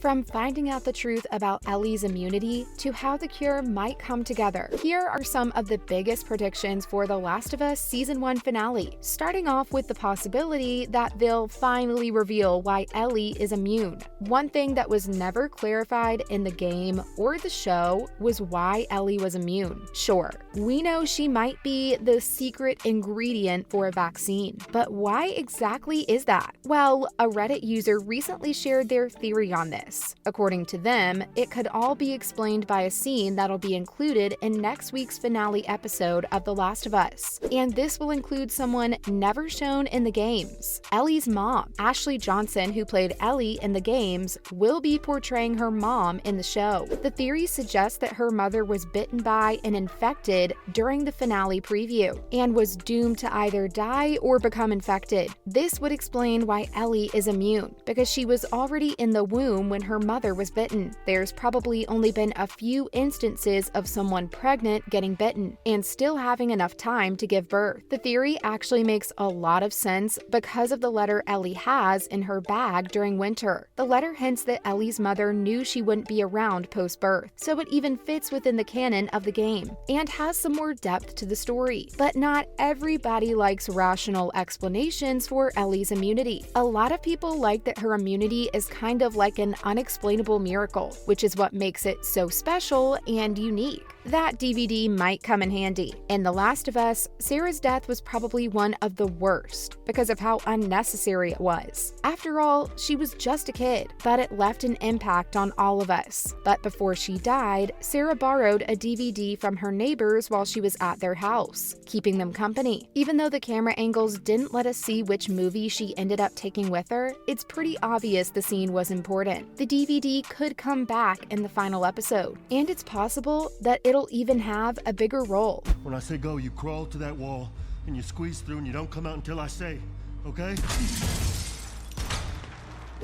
From finding out the truth about Ellie's immunity to how the cure might come together, here are some of the biggest predictions for The Last of Us Season 1 finale, starting off with the possibility that they'll finally reveal why Ellie is immune. One thing that was never clarified in the game or the show was why Ellie was immune. Sure, we know she might be the secret ingredient for a vaccine, but why exactly is that? Well, a Reddit user recently shared their theory on this. According to them, it could all be explained by a scene that'll be included in next week's finale episode of The Last of Us. And this will include someone never shown in the games. Ellie's mom, Ashley Johnson, who played Ellie in the games, will be portraying her mom in the show. The theory suggests that her mother was bitten by and infected during the finale preview, and was doomed to either die or become infected. This would explain why Ellie is immune, because she was already in the womb when her mother was bitten. There's probably only been a few instances of someone pregnant getting bitten and still having enough time to give birth. The theory actually makes a lot of sense because of the letter Ellie has in her bag during winter. The letter hints that Ellie's mother knew she wouldn't be around post-birth, so it even fits within the canon of the game and has some more depth to the story. But not everybody likes rational explanations for Ellie's immunity. A lot of people like that her immunity is kind of like an unexplainable miracle, which is what makes it so special and unique. That DVD might come in handy. In The Last of Us, Sarah's death was probably one of the worst because of how unnecessary it was. After all, she was just a kid, but it left an impact on all of us. But before she died, Sarah borrowed a DVD from her neighbors while she was at their house, keeping them company. Even though the camera angles didn't let us see which movie she ended up taking with her, it's pretty obvious the scene was important. The DVD could come back in the final episode, and it's possible that it'll even have a bigger role. When I say go, you crawl to that wall, and you squeeze through, and you don't come out until I say, okay?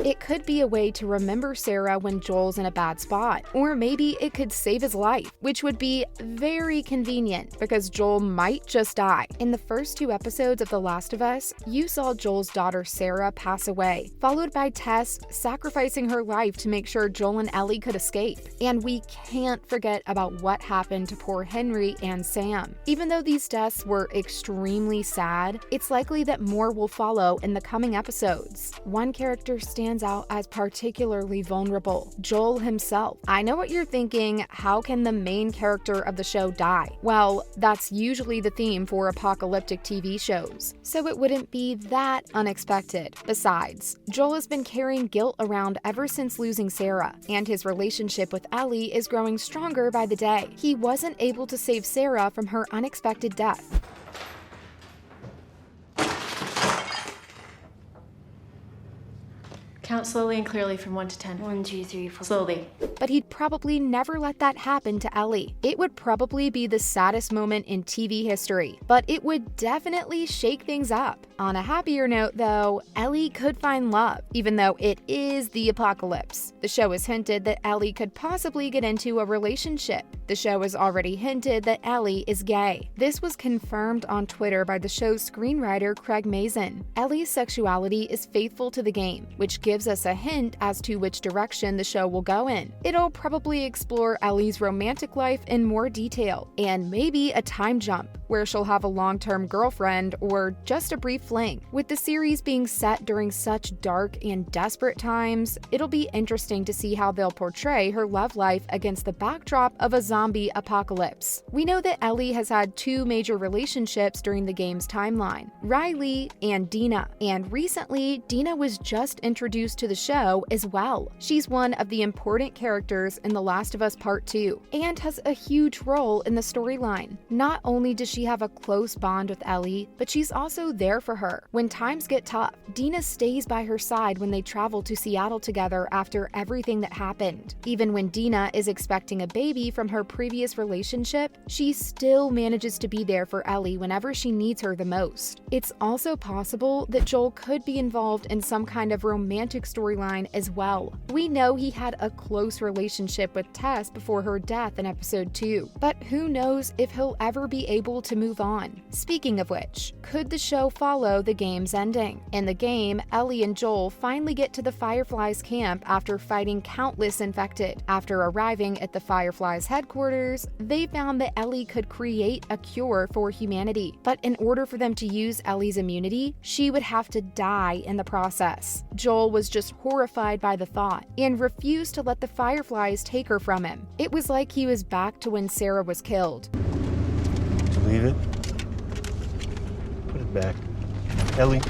It could be a way to remember Sarah when Joel's in a bad spot, or maybe it could save his life, which would be very convenient because Joel might just die. In the first 2 episodes of The Last of Us, you saw Joel's daughter Sarah pass away, followed by Tess sacrificing her life to make sure Joel and Ellie could escape. And we can't forget about what happened to poor Henry and Sam. Even though these deaths were extremely sad, it's likely that more will follow in the coming episodes. One character stands out as particularly vulnerable: Joel himself. I know what you're thinking, how can the main character of the show die? Well, that's usually the theme for apocalyptic TV shows, so it wouldn't be that unexpected. Besides, Joel has been carrying guilt around ever since losing Sarah, and his relationship with Ellie is growing stronger by the day. He wasn't able to save Sarah from her unexpected death. Count slowly and clearly from 1 to 10. 1, 2, 3, 4. Slowly. But he'd probably never let that happen to Ellie. It would probably be the saddest moment in TV history, but it would definitely shake things up. On a happier note, though, Ellie could find love, even though it is the apocalypse. The show has hinted that Ellie could possibly get into a relationship. The show has already hinted that Ellie is gay. This was confirmed on Twitter by the show's screenwriter Craig Mazin. Ellie's sexuality is faithful to the game, which gives us a hint as to which direction the show will go in. It'll probably explore Ellie's romantic life in more detail, and maybe a time jump, where she'll have a long-term girlfriend or just a brief fling. With the series being set during such dark and desperate times, it'll be interesting to see how they'll portray her love life against the backdrop of a zombie apocalypse. We know that Ellie has had 2 major relationships during the game's timeline: Riley and Dina, and recently Dina was just introduced to the show as well. She's one of the important characters in The Last of Us Part 2 and has a huge role in the storyline. Not only does she have a close bond with Ellie, but she's also there for her. When times get tough, Dina stays by her side when they travel to Seattle together after everything that happened. Even when Dina is expecting a baby from her previous relationship, she still manages to be there for Ellie whenever she needs her the most. It's also possible that Joel could be involved in some kind of romantic storyline as well. We know he had a close relationship with Tess before her death in episode 2, but who knows if he'll ever be able to move on. Speaking of which, could the show follow the game's ending? In the game, Ellie and Joel finally get to the Fireflies camp after fighting countless infected. After arriving at the Fireflies headquarters, they found that Ellie could create a cure for humanity. But in order for them to use Ellie's immunity, she would have to die in the process. Joel was just horrified by the thought and refused to let the Fireflies take her from him. It was like he was back to when Sarah was killed. Leave it. Put it back. Ellie.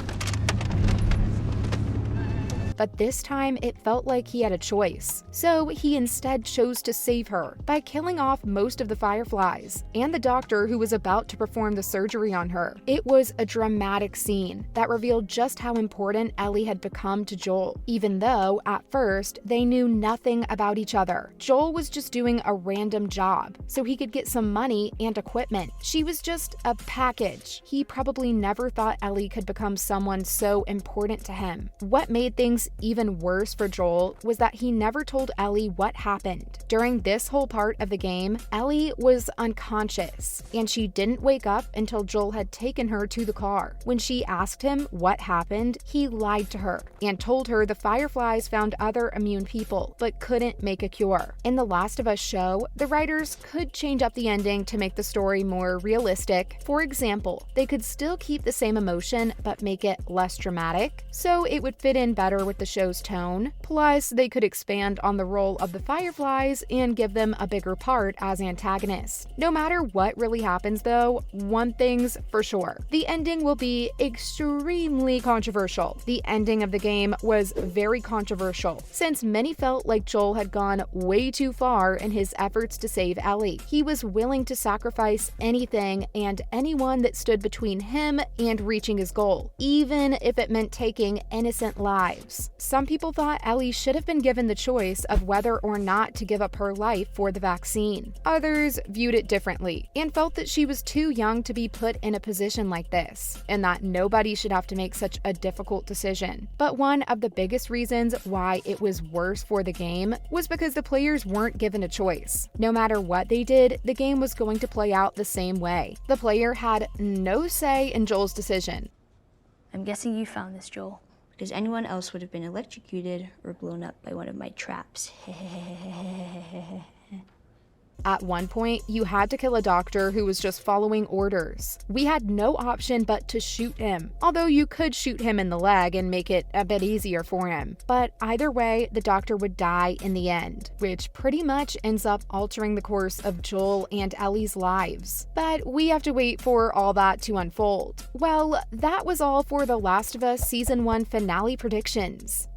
But this time, it felt like he had a choice. So he instead chose to save her by killing off most of the Fireflies and the doctor who was about to perform the surgery on her. It was a dramatic scene that revealed just how important Ellie had become to Joel, even though, at first, they knew nothing about each other. Joel was just doing a random job so he could get some money and equipment. She was just a package. He probably never thought Ellie could become someone so important to him. What made things even worse for Joel was that he never told Ellie what happened. During this whole part of the game, Ellie was unconscious, and she didn't wake up until Joel had taken her to the car. When she asked him what happened, he lied to her and told her the Fireflies found other immune people, but couldn't make a cure. In The Last of Us show, the writers could change up the ending to make the story more realistic. For example, they could still keep the same emotion, but make it less dramatic, so it would fit in better with the show's tone. Plus, they could expand on the role of the Fireflies and give them a bigger part as antagonists. No matter what really happens though, one thing's for sure. The ending will be extremely controversial. The ending of the game was very controversial, since many felt like Joel had gone way too far in his efforts to save Ellie. He was willing to sacrifice anything and anyone that stood between him and reaching his goal, even if it meant taking innocent lives. Some people thought Ellie should have been given the choice of whether or not to give up her life for the vaccine. Others viewed it differently and felt that she was too young to be put in a position like this, and that nobody should have to make such a difficult decision. But one of the biggest reasons why it was worse for the game was because the players weren't given a choice. No matter what they did, the game was going to play out the same way. The player had no say in Joel's decision. I'm guessing you found this, Joel, because anyone else would have been electrocuted or blown up by one of my traps. At one point, you had to kill a doctor who was just following orders. We had no option but to shoot him, although you could shoot him in the leg and make it a bit easier for him. But either way, the doctor would die in the end, which pretty much ends up altering the course of Joel and Ellie's lives. But we have to wait for all that to unfold. Well, that was all for The Last of Us Season 1 finale predictions.